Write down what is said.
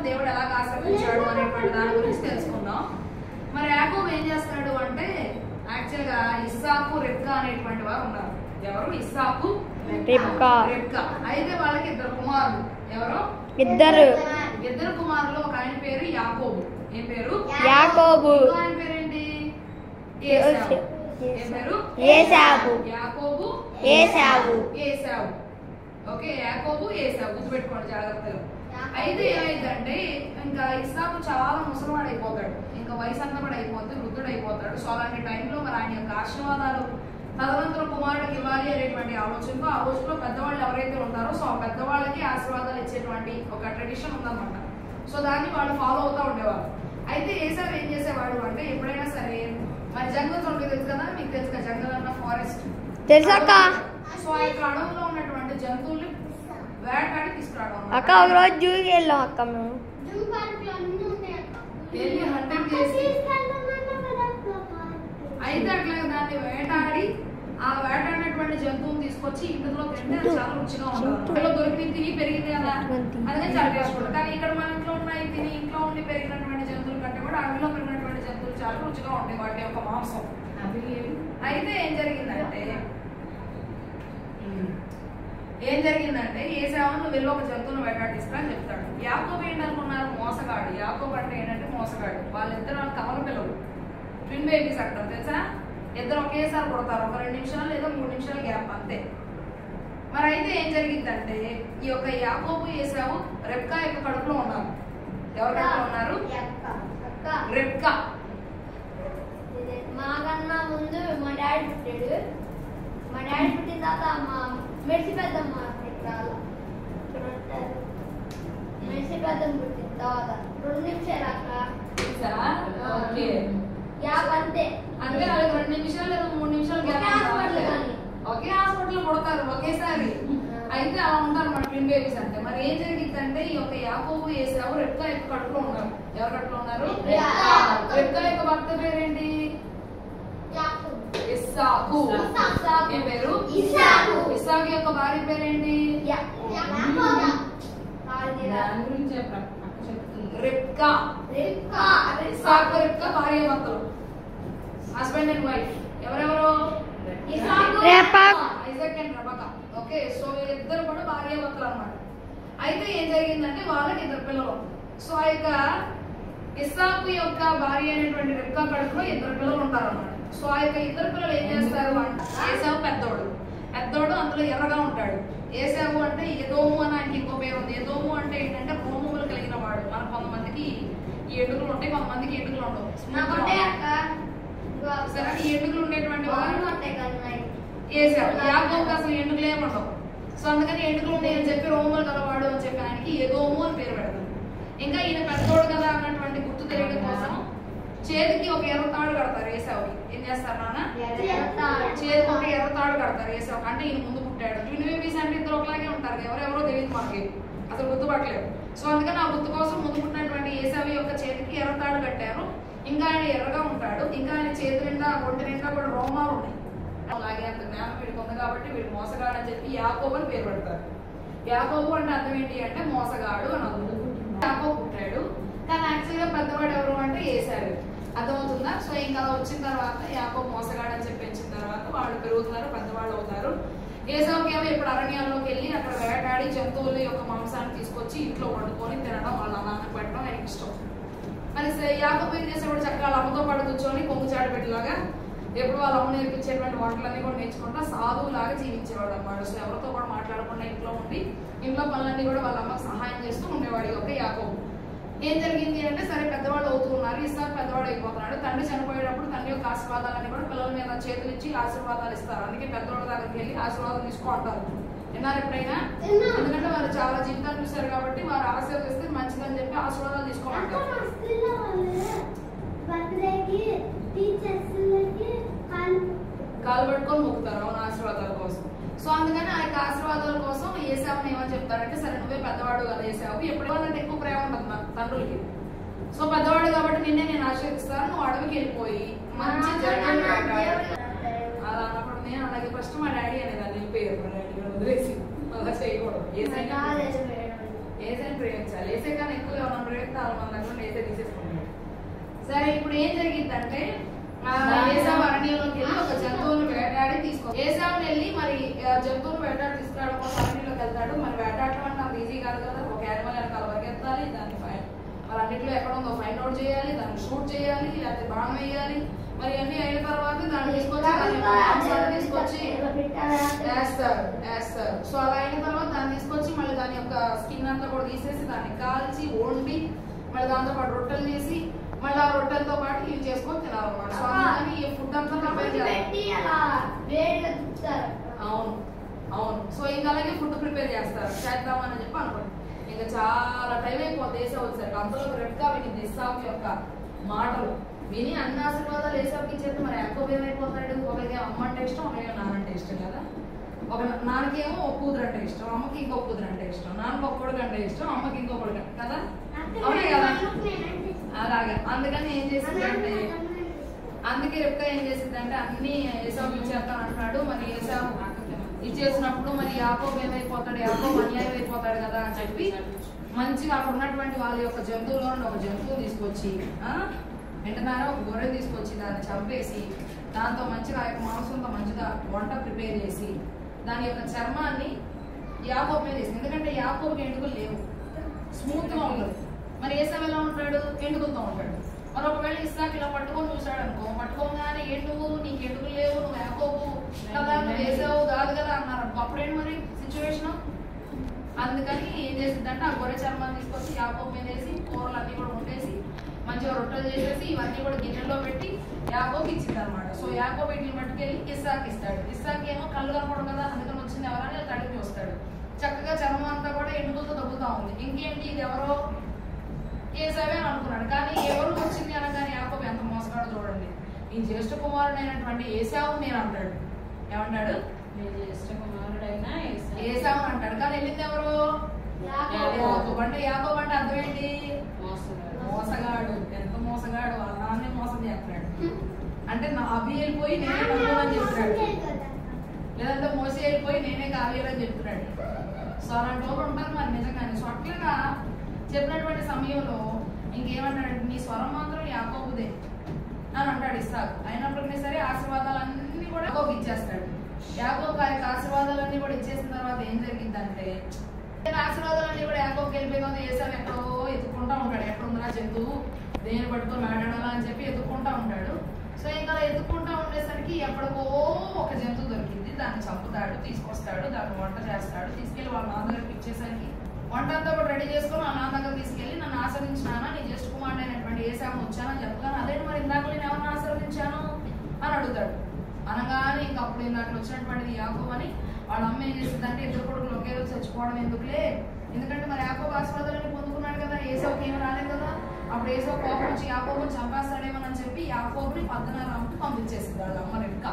దేవుడు ఎలా ఆశీర్వదించాడు అనేటువంటి దాని గురించి తెలుసుకుందాం. మరి యాకోబు ఏం చేస్తాడు అంటే యాక్చువల్ గా ఇస్సాకు రెబ్కా అనేటువంటి వారు ఉన్నారు. ఎవరు? ఇస్సాకు రెబ్కా. అయితే వాళ్ళకి ఇద్దరు కుమారులు. ఎవరు? ఇద్దరు కుమారులు. ఒక ఆయన పేరు యాకోబు. ఏం పేరు? యాకోబు. ఆయన పేరేంటి? ఏసావు. ఏం పేరు? ఏసావు. యాకోబు ఏసావు. ఏసావు. ఓకే, యాకోబు ఏసావు గుర్తుపెట్టుకోండి జాగ్రత్తగా. అయితే ఏమైందంటే ఇంకా ఇస్సాకు చాలా ముసలివాడు అయిపోతాడు, ఇంకా వయసు అంతా కూడా అయిపోతుంది, వృద్ధుడు అయిపోతాడు. సో అలాంటి టైంలో మరి ఆయన యొక్క ఆశీర్వాదాలు తదనంతరం కుమారుడికి ఇవ్వాలి అనేటువంటి ఆలోచనతో ఆ రోజులో పెద్దవాళ్ళు ఎవరైతే ఉంటారో సో ఆ పెద్దవాళ్ళకి ఆశీర్వాదాలు ఇచ్చేటువంటి ఒక ట్రెడిషన్ ఉందన్నమాట. సో దాన్ని వాళ్ళు ఫాలో అవుతూ ఉండేవారు. అయితే ఏసావు ఏం చేసేవాడు అంటే ఎప్పుడైనా సరే మరి జంగల్స్ ఉంటుంది తెలుసు కదా, మీకు తెలుసు కదా జంగల్ అన్న ఫారెస్ట్ తెలుసాక. సో ఆ యొక్క అడవులో ఉన్నటువంటి జంతువుల్ని వేటాడి తీసుకురావడం. అక్క ఒక రోజు జూకి వెళ్ళాం అక్క మేము. హంటింగ్ చేసి అయితే అట్లా దాన్ని వేటాడి ఆ వేటాడినటువంటి జంతువుని తీసుకొచ్చి ఇందులో తింటే చాలా రుచిగా ఉంటుంది. దొరికి తిని పెరిగింది కదా అదే చాలా టేస్ట్. కానీ ఇక్కడ మన ఇంట్లో ఉన్నాయి తిని ఇంట్లో ఉండి పెరిగినటువంటి జంతువుల కంటే కూడా అడవిలో పెరిగినటువంటి జంతువులు చాలా రుచిగా ఉంటాయి వాటి యొక్క మాంసం. అయితే ఏం జరిగిందంటే ఏసావు నువ్వు వెళ్ళి ఒక జంతువును వేటాడిస్తా అని చెప్తాడు. యాకోబు ఏంటనుకున్నారు? మోసగాడు. యాకోబు అంటే ఏంటంటే మోసగాడు. వాళ్ళిద్దరు కమల పిల్లలు, ట్విన్ బేబీస్ అంటారు తెలుసా. ఇద్దరు ఒకేసారి కొడతారు, ఒక 2 నిమిషాలు లేదా 3 నిమిషాల గ్యాప్ అంతే. మరి అయితే ఏం జరిగిందంటే ఈ యొక్క యాకోబు ఏసావు రెబ్కా యొక్క కడుపులో ఉన్నారు. ఎవరి కడుపులో ఉన్నారు? రెబ్కా. మాకన్నా ముందు మా డాడీ పుట్టాడు. మా డాడీ పుట్టిన తర్వాత మా మెర్సి పెద్దమ్మ మెర్సి పెద్దమ్మ పుట్టిన తర్వాత 2 నిమిషాలు అక్క అంతే. అంటే వాళ్ళకి 2 నిమిషాలు లేదా 3 నిమిషాలు ఒకే హాస్పిటల్ కొడతారు ఒకేసారి. అయితే అలా ఉంటారు మన ట్విన్ బేబీస్ అంటే. మరి ఏం జరిగిందంటే ఈ యొక్క యాకోబు ఏసావు రెబ్కా యొక్క కడుపులో ఉన్నారు. ఎవరి కడుపులో ఉన్నారు? రెబ్కా యొక్క భర్త పేరేంటి? ఇస్సాకు. ఏ పేరు? ఇస్సాకు యొక్క భార్య పేరేంటి? రెబ్కా. ఇస్సాకు రెబ్కా భార్య భర్తలు, హస్బెండ్ అండ్ వైఫ్. ఎవరెవరు? Isaac and Rebecca. Okay, so వీళ్ళిద్దరు కూడా భార్య భర్తలు అన్నమాట. అయితే ఏం జరిగిందంటే వాళ్ళకి 2 పిల్లలు. సో ఆ యొక్క ఇస్సాకు యొక్క భార్య అయినటువంటి రెబ్కా కడుపులో 2 పిల్లలు ఉంటారన్నమాట. సో ఆ యొక్క 2 పిల్లలు ఏం చేస్తారు అంటే ఏసావు పెద్దోడు అందులో ఎర్రగా ఉంటాడు. ఏసావు అంటే ఎదోము అని ఆయనకి ఇంకో పేరు ఉంది. ఎదోము అంటే ఏంటంటే రోమములు కలిగిన వాడు. మన కొంతమందికి ఈ ఎండుకలు ఉంటాయి, కొంతమందికి ఎండుకలు ఉండవు. సరే, ఈ ఎండుకలు ఉండేటువంటి వాడు ఏసావు. యాకోబుకి అసలు ఎండుకలు ఏమి ఉండవు. సో అందుకని ఎండుకలు ఉన్నాయి అని చెప్పి రోమములు గలవాడు అని చెప్పి ఆయనకి ఎదోము అని పేరు పెడతారు. ఇంకా ఈయన పెద్దోడు కదా అన్నటువంటి గుర్తు తెలియడం కోసం చేతికి ఒక ఎర్ర తాడు కడతారు ఏసావుకి. ఏం చేస్తారు నాన్న? చేతికి ఒక ఎర్ర తాడు కడతారు ఏసావుకి. అంటే ఈయన ముందు పుట్టాడు. ట్విన్ బేబీస్ అంటే ఇద్దరు ఒకలాగే ఉంటారు, ఎవరెవరో తెలియదు మనకి, అసలు గుర్తుపట్టలేదు. సో అందుకని ఆ గుర్తు కోసం ముందు పుట్టినటువంటి ఏసావు యొక్క చేతికి ఎర్ర తాడు కట్టారు. ఇంకా ఆయన ఎర్రగా ఉంటాడు. ఇంకా ఆయన చేతి నిండా ఒంటి నిండా కూడా రోమాలు ఉన్నాయి. అలాగే అంత జ్ఞానం వీడికి ఉంది కాబట్టి వీడు మోసగాడు అని చెప్పి యాకోబు అని పేరు పెడతారు. యాకోబు అంటే అర్థం ఏంటి అంటే మోసగాడు అని అర్థం. యాకోబు పుట్టాడు, కానీ యాక్చువల్గా పెద్దవాడు ఎవరు అంటే ఏసావు. అర్థమవుతుందా? సో ఇంకా వచ్చిన తర్వాత యాకోబు మోసగాడు అని చెప్పి పెంచిన తర్వాత వాళ్ళు పెరుగుతున్నారు, పెద్దవాళ్ళు అవుతారు. ఏసావుకి ఏమో ఇప్పుడు అరణ్యాల్లోకి వెళ్ళి అక్కడ వేటాడి జంతువుల యొక్క మాంసాన్ని తీసుకొచ్చి ఇంట్లో వండుకొని తినడం, వాళ్ళ అన్నానికి పెట్టడం ఆయనకి ఇష్టం. మరి యాకోబు ఏం చేసేవాడు? చక్కగా వాళ్ళ అమ్మతో పాటు కూర్చొని కొంగుచాడు పెట్టిలాగా ఎప్పుడు వాళ్ళ అమ్మ నేర్పించేటువంటి వంటలన్నీ కూడా నేర్చుకుంటా సాధువులాగా జీవించేవాడు అన్నమాట. సో ఎవరితో కూడా మాట్లాడకుండా ఇంట్లో ఉండి ఇంట్లో పనులన్నీ కూడా వాళ్ళ అమ్మకు సహాయం చేస్తూ ఉండేవాడు యొక్క యాకోబు. ఏం జరిగింది అంటే సరే పెద్దవాళ్ళు అవుతూ ఉన్నారు. ఇస్సాకు పెద్దవాడు అయిపోతున్నాడు. తండ్రి చనిపోయేటప్పుడు తండ్రి యొక్క ఆశీర్వాదాలన్నీ కూడా పిల్లల మీద చేతులు ఇచ్చి ఆశీర్వాదాలు ఇస్తారు. అందుకే పెద్దవాళ్ళ దగ్గరికి వెళ్ళి ఆశీర్వాదం తీసుకోంటారు. విన్నారు ఎప్పుడైనా? ఎందుకంటే వారు చాలా జీవితాలు చూశారు కాబట్టి వారు ఆశీర్వదిస్తే మంచిదని చెప్పి ఆశీర్వాదాలు తీసుకోమంటారు. కాలు పట్టుకొని మొక్కుతారు అవును ఆశీర్వాదాల కోసం. సో అందుకని ఆ యొక్క ఆశీర్వాదాల కోసం ఏసావుని ఏమని చెప్తారంటే సరే నువ్వే పెద్దవాడు కదా ఏసావు, ఎప్పుడైనా ఎక్కువ ప్రేమ ఉంటుంది మా తండ్రులకి. సో పెద్దవాడు కాబట్టి నిన్నే నేను ఆశీర్వదిస్తాను, నువ్వు అడవికి వెళ్ళిపోయి మంచి జరగని అలా అన్నప్పుడు నేను అలాగే ఫస్ట్ మా డాడీ అనేది అది వెళ్ళిపోయారు. మా డాడీ వదిలేసి అలా చేయకూడదు. ఏసైని ప్రయోగించాలి. ఏసై కన్నా ఎక్కువ ఎవరైనా ప్రయోగిస్తే వాళ్ళ మన దగ్గర ఏసై తీసేసుకుంటాడు. సరే ఇప్పుడు ఏం జరిగిందంటే ఏసావు అరణ్యంలోకి వెళ్ళి ఒక జంతువును వేటాడి ఏసావుని వెళ్ళి మరి జంతువును వేటాడి తీసుకురావడం కోసం అరణ్యంలోకి వెళ్తాడు. మరి వేటాడటం అంటే అంత ఈజీ కాదు కదా. ఒక యానిమల్ వెనకాల పరిగెత్తాలి, దాన్ని మరి అన్నింటిలో ఎక్కడ ఉందో ఫైండ్ అవుట్ చేయాలి, దాన్ని షూట్ చేయాలి, లేకపోతే బాణం వేయాలి. మరి అన్ని అయిన తర్వాత దాన్ని తీసుకొచ్చి వేస్తారు. సో అలా అయిన తర్వాత దాన్ని తీసుకొచ్చి మళ్ళీ దాని యొక్క స్కిన్ అంతా కూడా తీసేసి దాన్ని కాల్చి వండి మళ్ళీ దాంతో పాటు రొట్టెలు చేసి మళ్ళీ ఆ రొట్టెలతో పాటు ఇవి చేసుకొని తినాలన్నమాట. సో అందుకని ఈ ఫుడ్ అంతా ప్రిపేర్ చేయాలి. అవును అవును. సో ఇంకా అలాగే ఫుడ్ ప్రిపేర్ చేద్దామని చెప్పి అనుకోండి. ఇంకా చాలా టైం అయిపోతుంది ఏసావు వచ్చారు. అంతలో రెడ్గా విని ఇస్సాకు యొక్క మాటలు విని అన్ని ఆశీర్వాదాలు ఏసావుకి ఇచ్చేది. మరి యాకోబు ఏమైపోతాడు? ఒకరికి అమ్మ అంటే ఇష్టం, ఒకరికి నాన్న అంటే ఇష్టం కదా. ఒక నాన్నకేమో ఒక కూతురు అంటే ఇష్టం, అమ్మకి ఇంకొక కూతురు అంటే ఇష్టం, నాన్నకి ఒక కొడుకు అంటే ఇష్టం, అమ్మకి ఇంకొక కొడుకు కదా. అవునే కదా. అలాగే అందుకని ఏం చేసిందంటే అందుకే రెబ్కా ఏం చేసిందంటే అన్ని ఏసావుకి ఇచ్చేస్తాను అంటున్నాడు. మరి ఏసావు ఇచ్చేసినప్పుడు మరి యాకోబు ఏమైపోతాడు? యాకోబు అన్యాయం అయిపోతాడు కదా అని చెప్పి మంచిగా అక్కడ ఉన్నటువంటి వాళ్ళ యొక్క జంతువులో ఒక జంతువు తీసుకొచ్చి వెంటనే ఒక గొర్రె తీసుకొచ్చి దాన్ని చంపేసి దాంతో మంచిగా ఆ యొక్క మాంసంతో మంచిగా వంట ప్రిపేర్ చేసి దాని యొక్క చర్మాన్ని యాకోబు మీద వేసింది. ఎందుకంటే యాకోబుకి ఎండుకలు లేవు, స్మూత్ గా ఉండదు. మరి ఏసావు ఎలా ఉంటాడు? ఎండుకలతో ఉంటాడు. మరి ఒకవేళ ఇస్సాకు ఇలా పట్టుకొని చూసాడు అనుకో, పట్టుకోగానే నువ్వు నీకు ఎండుకలు లేవు, నువ్వు యాకోబు కదా, నువ్వు ఏసావు కాదు కదా అన్నారు. అప్పుడేంటి మరి సిచ్యువేషన్? అందుకని ఏం చేసిందంటే ఆ గొర్రె చర్మాన్ని తీసుకొచ్చి యాకోబు మీద వేసి కూరలు అన్ని కూడా ఉండేసి మంచిగా రొట్టెలు చేసేసి ఇవన్నీ కూడా గిన్నెలో పెట్టి యాకోబుకి ఇచ్చింది అనమాట. సో యాకోబు వీటిని పట్టుకెళ్ళి ఇస్సాకు ఇస్తాడు. ఇస్సాకు ఏమో కళ్ళు కనపడదు కదా, అందుకని వచ్చింది ఎవరని తడిపి వస్తాడు. చక్కగా చర్మం అంతా కూడా ఎండుకలతో దొబ్బుతా ఉంది. ఇంకేంటి ఇది ఎవరో ఏసావే అని అనుకున్నాడు. కానీ ఎవరు వచ్చింది అనగానే యాకోబు ఎంత మోసగాడో చూడండి. ఈ జ్యేష్ఠ కుమారుడైనటువంటి ఏసావు నేను అంటాడు. ఏమంటాడు? జ్యేష్ఠ కుమారుడైన ఏసావు అంటాడు. కానీ వెళ్ళింది ఎవరు? యాకోబు. అంటే యాకోబు అంటే అర్థం ఏంటి? మోసగాడు. ఎంత మోసగాడు, వాళ్ళ నాన్నే మోసం చేస్తున్నాడు. అంటే నా అవి వెళ్ళిపోయి నేనే కనుగోలని చెప్తున్నాడు, లేదంటే మోసే వెళ్ళిపోయి నేనే కావేయాలని చెప్తున్నాడు. సో అలాంటి వాళ్ళు ఉంటారు మరి నిజంగానే. సో అట్లా చెప్పినటువంటి సమయంలో ఇంకేమంటాడంటే నీ స్వరం మాత్రం యాకోబుదే అని అంటాడు ఇస్సాకు. అయినప్పటికీ సరే ఆశీర్వాదాలన్నీ కూడా యాకోబు ఇచ్చేస్తాడు. యాకోబు ఆ యొక్క ఆశీర్వాదాలన్నీ కూడా ఇచ్చేసిన తర్వాత ఏం జరిగిందంటే ఆశీర్వాదాలన్నీ కూడా యాకోబుకి వెళ్ళిపోయింది. ఏసావు ఎక్కడో ఎత్తుకుంటా ఉంటాడు. ఎక్కడ ఉందా జంతువు, దేని పట్టుకొని ఆడాలా అని చెప్పి ఎత్తుకుంటా ఉంటాడు. సో ఇంకా ఎత్తుకుంటా ఉండేసరికి ఎప్పటికో ఒక జంతువు దొరికింది. దాన్ని చంపుతాడు, తీసుకొస్తాడు, దాన్ని వంట చేస్తాడు, తీసుకెళ్లి వాళ్ళ నాన్న దగ్గరికి ఇచ్చేసరికి వంట అంతా కూడా రెడీ చేసుకుని వాళ్ళ నాన్న దగ్గర తీసుకెళ్లి నన్ను ఆశ్రయించినానా, నీ జ్యేష్ఠ కుమారుడు అయినటువంటి ఏసావు వచ్చానని చెప్తాను. అదే మరి ఇందాక నేను ఎవరిని ఆశ్రయించాను అని అడుగుతాడు. అనగానే ఇంక అప్పుడు ఇందాక వచ్చినటువంటిది యాకోబు అని వాళ్ళ అమ్మ ఏం చేసిందంటే ఇద్దరు కొడుకులు ఒకే రోజు చచ్చిపోవడం ఎందుకులే, ఎందుకంటే మరి యాకోబు ఆశీర్వాదాలని పొందుకున్నాడు కదా, ఏసావుకి ఏమి రాలేదు కదా. అప్పుడు ఏసావు కోపం వచ్చి యాకోబుని చంపేస్తాడేమోనని చెప్పి యాకోబుని పద్దనరాముకి పంపించేసింది వాళ్ళ అమ్మ రెబ్కా.